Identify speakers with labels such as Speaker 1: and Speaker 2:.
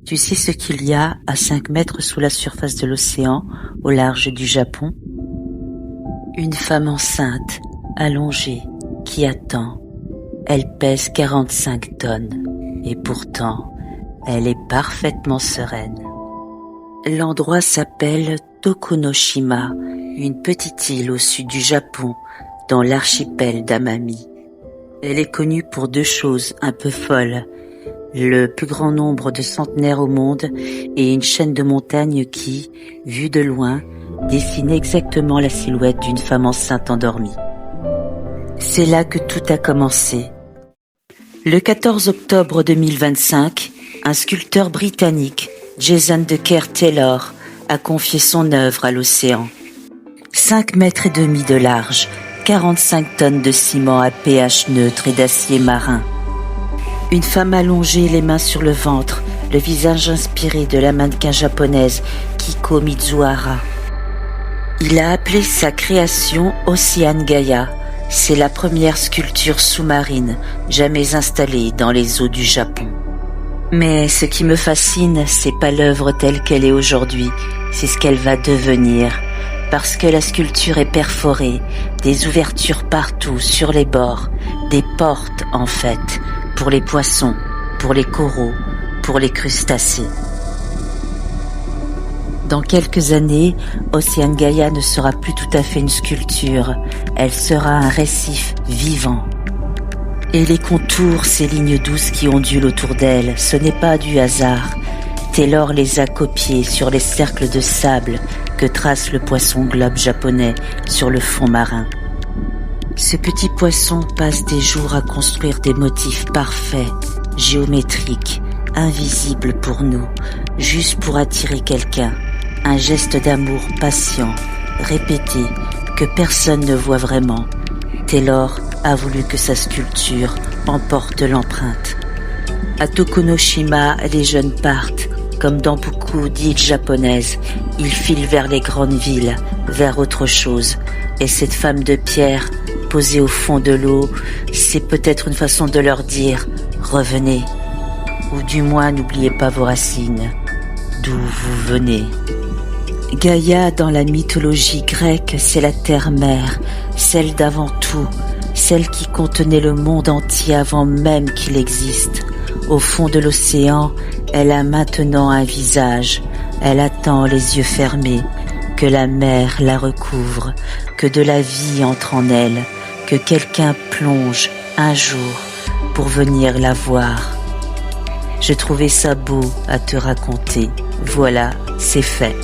Speaker 1: Tu sais ce qu'il y a à 5 mètres sous la surface de l'océan, au large du Japon? Une femme enceinte, allongée, qui attend. Elle pèse 45 tonnes, et pourtant, elle est parfaitement sereine. L'endroit s'appelle Tokunoshima, une petite île au sud du Japon, dans l'archipel d'Amami. Elle est connue pour 2 choses un peu folles: le plus grand nombre de centenaires au monde et une chaîne de montagnes qui, vue de loin, dessine exactement la silhouette d'une femme enceinte endormie. C'est là que tout a commencé. Le 14 octobre 2025, un sculpteur britannique, Jason Decker Taylor, a confié son œuvre à l'océan. 5 mètres et demi de large, 45 tonnes de ciment à pH neutre et d'acier marin. Une femme allongée, les mains sur le ventre, le visage inspiré de la mannequin japonaise Kiko Mizuhara. Il a appelé sa création Ocean Gaia. C'est la première sculpture sous-marine jamais installée dans les eaux du Japon. Mais ce qui me fascine, c'est pas l'œuvre telle qu'elle est aujourd'hui, c'est ce qu'elle va devenir. Parce que la sculpture est perforée, des ouvertures partout sur les bords, des portes en fait, pour les poissons, pour les coraux, pour les crustacés. Dans quelques années, Ocean Gaia ne sera plus tout à fait une sculpture, elle sera un récif vivant. Et les contours, ces lignes douces qui ondulent autour d'elle, ce n'est pas du hasard. Taylor les a copiés sur les cercles de sable que trace le poisson globe japonais sur le fond marin. Ce petit poisson passe des jours à construire des motifs parfaits, géométriques, invisibles pour nous, juste pour attirer quelqu'un. Un geste d'amour patient, répété, que personne ne voit vraiment. Taylor a voulu que sa sculpture emporte l'empreinte. À Tokunoshima, les jeunes partent. Comme dans beaucoup d'îles japonaises, ils filent vers les grandes villes, vers autre chose. Et cette femme de pierre, posée au fond de l'eau, c'est peut-être une façon de leur dire « Revenez ». Ou du moins, n'oubliez pas vos racines, d'où vous venez. Gaïa, dans la mythologie grecque, c'est la terre-mère, celle d'avant tout, celle qui contenait le monde entier avant même qu'il existe. Au fond de l'océan, elle a maintenant un visage, elle attend les yeux fermés, que la mer la recouvre, que de la vie entre en elle, que quelqu'un plonge un jour pour venir la voir. Je trouvais ça beau à te raconter. Voilà, c'est fait.